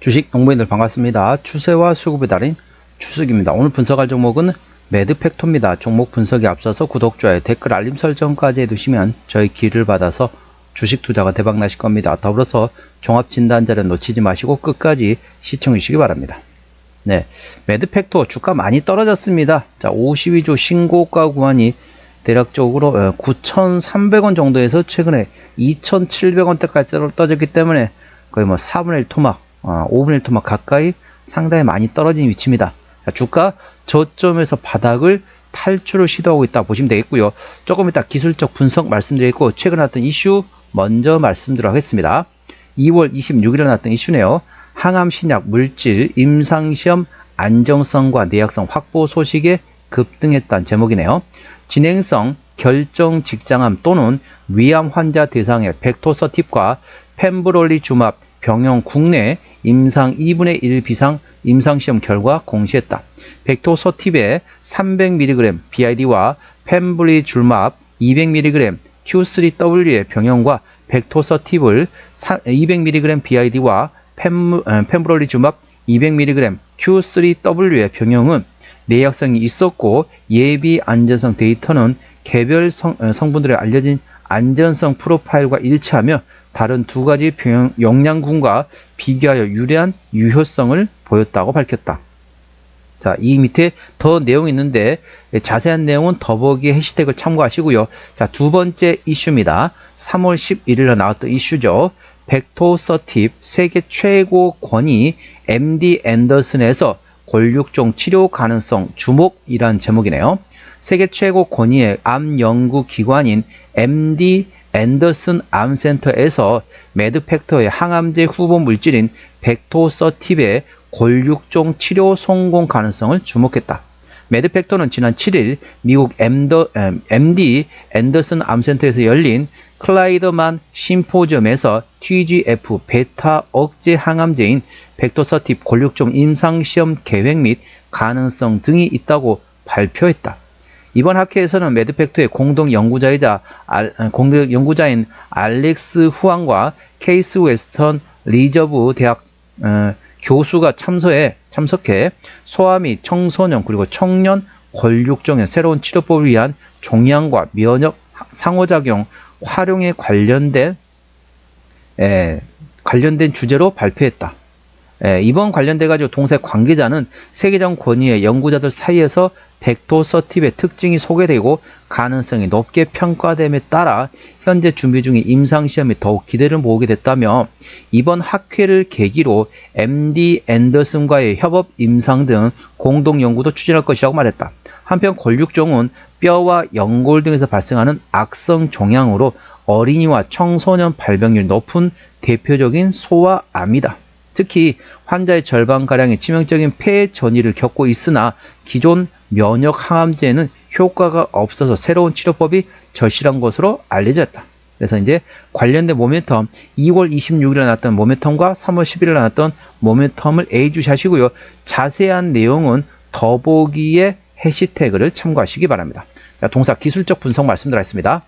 주식 농부인들 반갑습니다. 추세와 수급의 달인 추석입니다. 오늘 분석할 종목은 매드팩토입니다. 종목 분석에 앞서서 구독, 좋아요, 댓글, 알림 설정까지 해두시면 저희 기를 받아서 주식 투자가 대박 나실 겁니다. 더불어서 종합진단자를 놓치지 마시고 끝까지 시청해 주시기 바랍니다. 네, 매드팩토 주가 많이 떨어졌습니다. 자, 52주 신고가 구간이 대략적으로 9,300원 정도에서 최근에 2,700원대까지 떨어졌기 때문에 거의 뭐 4분의 1 토막, 5분의 1 토막 가까이 상당히 많이 떨어진 위치입니다. 자, 주가 저점에서 바닥을 탈출을 시도하고 있다 보시면 되겠고요. 조금 이따 기술적 분석 말씀드리고 최근에 나왔던 이슈 먼저 말씀드리도록 하겠습니다. 2월 26일에 나왔던 이슈네요. 항암 신약 물질 임상시험 안정성과 내약성 확보 소식에 급등했다는 제목이네요. 진행성 결정 직장암 또는 위암 환자 대상의 벡토서팁과 펜브롤리주맙 병용 국내 임상 2분의 1 비상 임상시험 결과 공시했다. 벡토서팁의 300mg BID와 펜브롤리주맙 200mg Q3W의 병용과 벡토서팁을 200mg BID와 펜브롤리주맙 200mg Q3W의 병용은 내약성이 있었고 예비 안전성 데이터는 개별 성분들의 알려진 안전성 프로파일과 일치하며 다른 두 가지 병용 영양군과 비교하여 유리한 유효성을 보였다고 밝혔다. 자, 이 밑에 더 내용이 있는데 자세한 내용은 더보기 해시태그를 참고하시고요. 자, 두 번째 이슈입니다. 3월 11일에 나왔던 이슈죠. 벡토서팁 세계 최고 권위 MD 앤더슨에서 골육종 치료 가능성 주목이란 제목이네요. 세계 최고 권위의 암 연구 기관인 MD 앤더슨 암센터에서 매드팩토의 항암제 후보 물질인 벡토서팁의 골육종 치료 성공 가능성을 주목했다. 매드팩토는 지난 7일 미국 MD 앤더슨 암센터에서 열린 클라이더만 심포지엄에서 TGF 베타 억제 항암제인 벡토서팁 골육종 임상시험 계획 및 가능성 등이 있다고 발표했다. 이번 학회에서는 매드팩토의 공동 연구자인 알렉스 후앙과 케이스 웨스턴 리저브 대학 교수가 참석해 소아 및 청소년 그리고 청년 골육종의 새로운 치료법을 위한 종양과 면역 상호작용 활용에 관련된 주제로 발표했다. 이번 관련돼 가지고 동사 관계자는 세계적 권위의 연구자들 사이에서 벡토서팁의 특징이 소개되고 가능성이 높게 평가됨에 따라 현재 준비 중인 임상시험이 더욱 기대를 모으게 됐다며 이번 학회를 계기로 MD 앤더슨과의 협업 임상 등 공동 연구도 추진할 것이라고 말했다. 한편 골육종은 뼈와 연골 등에서 발생하는 악성 종양으로 어린이와 청소년 발병률이 높은 대표적인 소아암이다. 특히 환자의 절반가량이 치명적인 폐 전이를 겪고 있으나 기존 면역 항암제에는 효과가 없어서 새로운 치료법이 절실한 것으로 알려졌다. 그래서 이제 관련된 모멘텀 2월 26일에 나왔던 모멘텀과 3월 11일에 나왔던 모멘텀을 A주시하시고요. 자세한 내용은 더보기의 해시태그를 참고하시기 바랍니다. 자, 동사 기술적 분석 말씀드리겠습니다.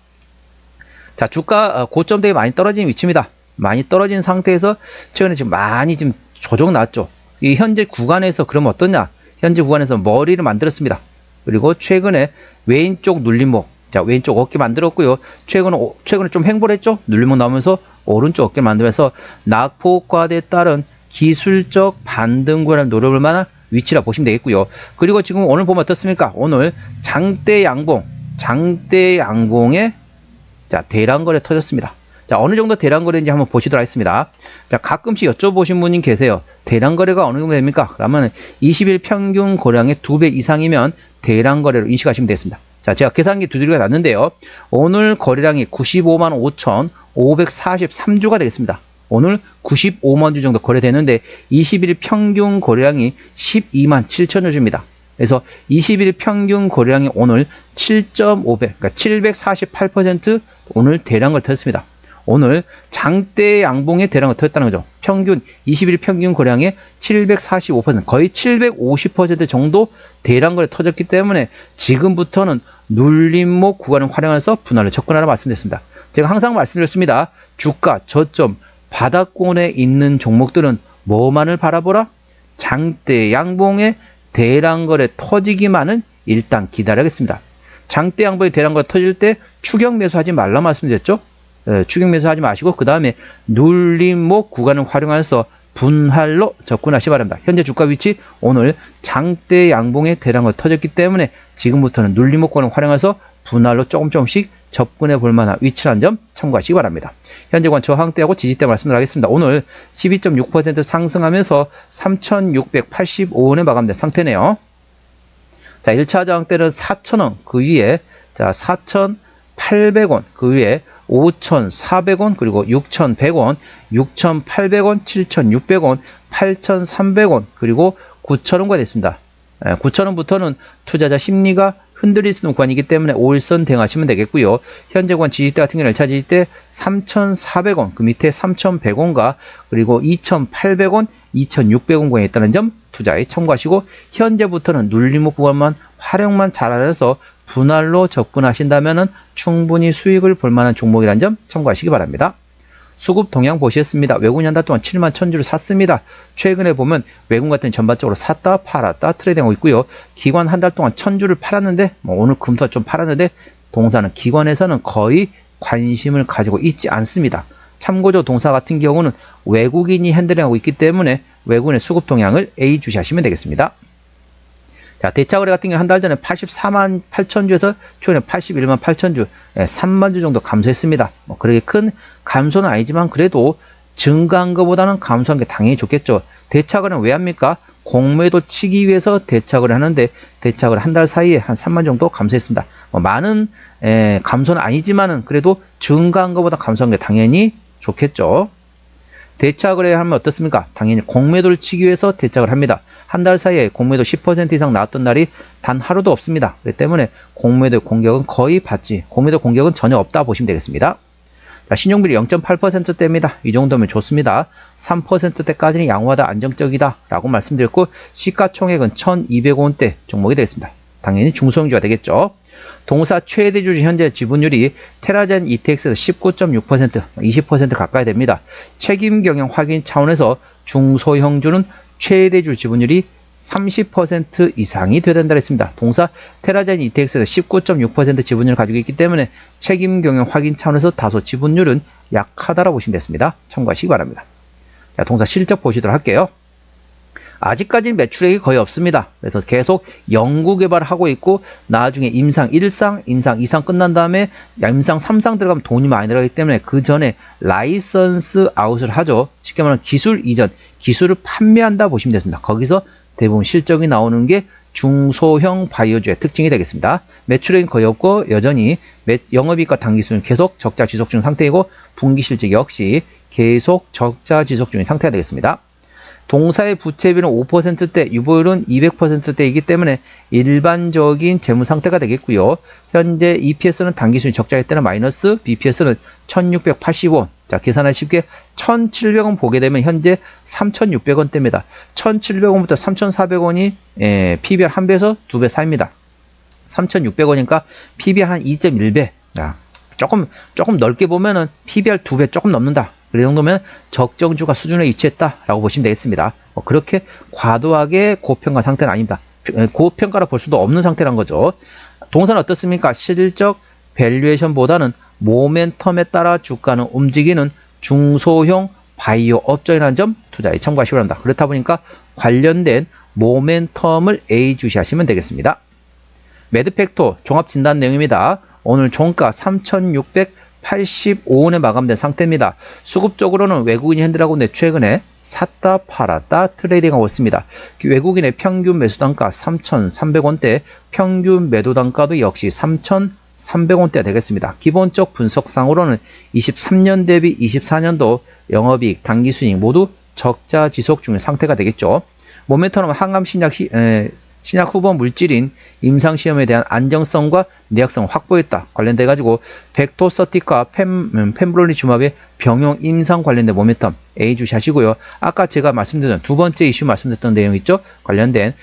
자, 주가 고점대에 많이 떨어진 위치입니다. 많이 떨어진 상태에서 최근에 지금 많이 좀 조정 났죠. 이 현재 구간에서 그러면 어떠냐? 현재 구간에서 머리를 만들었습니다. 그리고 최근에 왼쪽 눌림목, 자, 왼쪽 어깨 만들었고요. 최근에 좀 횡보했죠? 눌림목 나오면서 오른쪽 어깨 만들면서 낙폭과대에 따른 기술적 반등구간을 노려볼 만한 위치라 보시면 되겠고요. 그리고 지금 오늘 보면 어떻습니까? 오늘 장대 양봉에 자, 대량거래 터졌습니다. 자, 어느 정도 대량거래인지 한번 보시도록 하겠습니다. 자, 가끔씩 여쭤보신 분이 계세요. 대량거래가 어느 정도 됩니까? 그러면 20일 평균 거래량의 2배 이상이면 대량거래로 인식하시면 되겠습니다. 자, 제가 계산기 두드려 놨는데요. 오늘 거래량이 95만 5,543주가 되겠습니다. 오늘 95만 주 정도 거래되는데 21일 평균 거래량이 12만 7천여 주입니다. 그래서 21일 평균 거래량이 오늘 7.5배, 그러니까 748% 오늘 대량을 터졌습니다. 오늘 장대 양봉의 대량을 터졌다는 거죠. 평균 21일 평균 거래량의 745%, 거의 750% 정도 대량거래 터졌기 때문에 지금부터는 눌림목 구간을 활용해서 분할을 접근하라 말씀드렸습니다. 제가 항상 말씀드렸습니다. 주가 저점 바닥권에 있는 종목들은 뭐만을 바라보라? 장대 양봉의 대량거래 터지기만은 일단 기다려야겠습니다. 장대 양봉의 대량거래 터질 때 추격 매수하지 말라 말씀드렸죠? 추격 매수하지 마시고 그 다음에 눌림목 구간을 활용해서 분할로 접근하시 바랍니다. 현재 주가 위치 오늘 장대 양봉의 대량거래 터졌기 때문에 지금부터는 눌림목 구간을 활용해서 분할로 조금씩 접근해 볼 만한 위치라는 점 참고하시기 바랍니다. 현재 관 저항대하고 지지대 말씀을 하겠습니다. 오늘 12.6% 상승하면서 3,685원에 마감된 상태네요. 자, 1차 저항대는 4,000원 그 위에 자 4,800원 그 위에 5,400원 그리고 6,100원 6,800원 7,600원 8,300원 그리고 9,000원가 됐습니다. 9,000원부터는 투자자 심리가 흔들릴 수 있는 구간이기 때문에 5일선 대응하시면 되겠고요. 현재 구간 지지대 같은 경우는 1차 지지대 3,400원 그 밑에 3,100원과 그리고 2,800원 2,600원 구간에 있다는 점 투자에 참고하시고 현재부터는 눌림목 구간만 활용만 잘하셔서 분할로 접근하신다면 충분히 수익을 볼 만한 종목이라는 점 참고하시기 바랍니다. 수급 동향 보시겠습니다. 외국인 한 달 동안 7만 1000주를 샀습니다. 최근에 보면 외국인 같은 전반적으로 샀다 팔았다 트레이딩하고 있고요. 기관 한 달 동안 1000주를 팔았는데 오늘 금토 좀 팔았는데 동사는 기관에서는 거의 관심을 가지고 있지 않습니다. 참고로 동사 같은 경우는 외국인이 핸들링하고 있기 때문에 외국인의 수급 동향을 예의주시하시면 되겠습니다. 자, 대차거래 같은 경우 한 달 전에 84만 8천주에서 최근에 81만 8천주, 3만 주 정도 감소했습니다. 그렇게 큰 감소는 아니지만 그래도 증가한 것보다는 감소한 게 당연히 좋겠죠. 대차거래는 왜 합니까? 공매도 치기 위해서 대차거래 하는데 대차거래 한 달 사이에 한 3만 정도 감소했습니다. 많은 감소는 아니지만은 그래도 증가한 것보다 감소한 게 당연히 좋겠죠. 대차거래 하면 어떻습니까? 당연히 공매도를 치기 위해서 대차거래를 합니다. 한 달 사이에 공매도 10% 이상 나왔던 날이 단 하루도 없습니다. 그렇기 때문에 공매도 공격은 거의 공매도 공격은 전혀 없다 보시면 되겠습니다. 자, 신용비율이 0.8%대입니다. 이 정도면 좋습니다. 3%대까지는 양호하다, 안정적이다 라고 말씀드렸고 시가총액은 1200원대 종목이 되겠습니다. 당연히 중소형주가 되겠죠. 동사 최대 주주 현재 지분율이 테라젠 ETX에서 19.6%, 20% 가까이 됩니다. 책임 경영 확인 차원에서 중소형주는 최대주 지분율이 30% 이상이 돼야 된다 했습니다. 동사 테라젠 ETX에서 19.6% 지분율을 가지고 있기 때문에 책임 경영 확인 차원에서 다소 지분율은 약하다라고 보시면 됐습니다. 참고하시기 바랍니다. 자, 동사 실적 보시도록 할게요. 아직까지는 매출액이 거의 없습니다. 그래서 계속 연구 개발을 하고 있고 나중에 임상 1상, 임상 2상 끝난 다음에 임상 3상 들어가면 돈이 많이 들어가기 때문에 그 전에 라이선스 아웃을 하죠. 쉽게 말하면 기술 이전, 기술을 판매한다 보시면 되겠습니다. 거기서 대부분 실적이 나오는 게 중소형 바이오주의 특징이 되겠습니다. 매출액이 거의 없고 여전히 영업이익과 당기순은 계속 적자 지속 중 상태이고 분기 실적 역시 계속 적자 지속 중인 상태가 되겠습니다. 동사의 부채비는 5%대, 유보율은 200%대이기 때문에 일반적인 재무 상태가 되겠고요. 현재 EPS는 당기순이 적자일 때는 마이너스, BPS는 1685원. 자, 계산하기 쉽게 1700원 보게 되면 현재 3600원대입니다. 1700원부터 3400원이 PBR 1배에서 2배 사이입니다. 3600원이니까 PBR 한 2.1배. 자, 조금 넓게 보면은 PBR 2배 조금 넘는다. 그 정도면 적정주가 수준에 위치했다라고 보시면 되겠습니다. 그렇게 과도하게 고평가 상태는 아닙니다. 고평가라 볼 수도 없는 상태란 거죠. 동사는 어떻습니까? 실적 밸류에이션보다는 모멘텀에 따라 주가는 움직이는 중소형 바이오 업종이라는 점 투자에 참고하시기 바랍니다. 그렇다 보니까 관련된 모멘텀을 예의주시하시면 되겠습니다. 매드팩토 종합진단 내용입니다. 오늘 종가 3,685원에 마감된 상태입니다. 수급적으로는 외국인이 핸들하고 있는데 최근에 샀다 팔았다 트레이딩하고 있습니다. 외국인의 평균 매수 단가 3,300원대, 평균 매도 단가도 역시 3,300원대가 되겠습니다. 기본적 분석상으로는 23년 대비 24년도 영업이익, 당기순이익 모두 적자 지속 중인 상태가 되겠죠. 모멘텀은 항암 신약 후보 물질인 임상시험에 대한 안정성과 내역성을 확보했다. 관련돼 가지고 벡토서틱과 펜브롤리주맙의 병용 임상 관련된 모멘텀 예의주시하시고요. 아까 제가 말씀드린 두 번째 이슈 말씀드렸던 내용 있죠. 관련된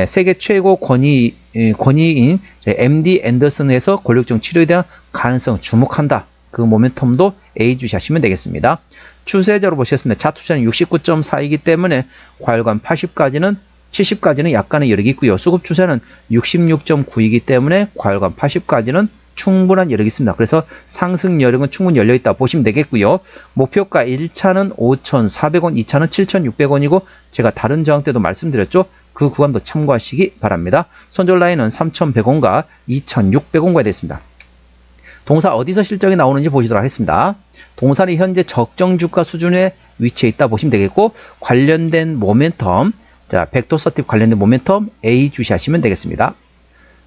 세계 최고 권위인 MD 앤더슨에서 권력적 치료에 대한 가능성 주목한다. 그 모멘텀도 A 주시하시면 되겠습니다. 추세대로 보시겠습니다. 차투자는 69.4이기 때문에 과열관 70까지는 약간의 여력이 있고요. 수급 추세는 66.9이기 때문에 과열관 80까지는 충분한 여력이 있습니다. 그래서 상승 여력은 충분히 열려있다 보시면 되겠고요. 목표가 1차는 5,400원, 2차는 7,600원이고 제가 다른 저항 때도 말씀드렸죠. 그 구간도 참고하시기 바랍니다. 손절 라인은 3,100원과 2,600원과 되어 있습니다. 동사 어디서 실적이 나오는지 보시도록 하겠습니다. 동사는 현재 적정 주가 수준에 위치해 있다 보시면 되겠고 관련된 모멘텀, 자, 벡터서팁 관련된 모멘텀 A 주시하시면 되겠습니다.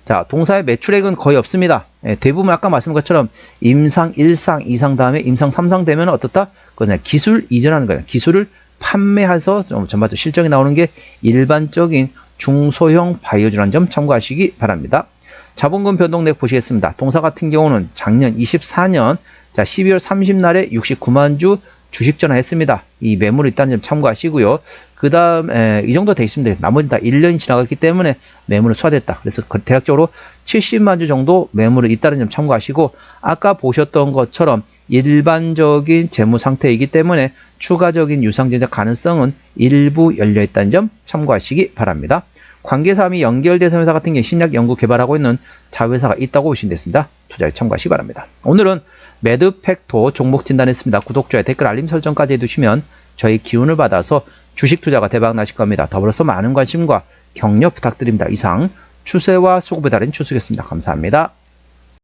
자, 동사의 매출액은 거의 없습니다. 대부분 아까 말씀드린 것처럼 임상 1상, 2상 다음에 임상 3상 되면 어떻다? 그냥 기술 이전하는 거예요. 기술을 판매해서 전반적으로 실적이 나오는 게 일반적인 중소형 바이오주라는 점 참고하시기 바랍니다. 자본금 변동액 보시겠습니다. 동사 같은 경우는 작년 24년 12월 30날에 69만 주 주식 전환했습니다. 이 매물이 있다는 점 참고하시고요. 그 다음 이 정도 돼 있습니다. 나머지 다 1년이 지나갔기 때문에 매물을 소화됐다. 그래서 대략적으로 70만 주 정도 매물이 있다는 점 참고하시고 아까 보셨던 것처럼 일반적인 재무 상태이기 때문에 추가적인 유상증자 가능성은 일부 열려있다는 점 참고하시기 바랍니다. 관계사 및 연결대상 회사 같은 경우 신약 연구 개발하고 있는 자회사가 있다고 보시면 됐습니다. 투자에 참고하시기 바랍니다. 오늘은 매드팩토 종목 진단했습니다. 구독, 좋아요, 댓글, 알림 설정까지 해두시면 저희 기운을 받아서 주식 투자가 대박 나실 겁니다. 더불어서 많은 관심과 격려 부탁드립니다. 이상 추세와 수급의 달인 추수겠습니다. 감사합니다.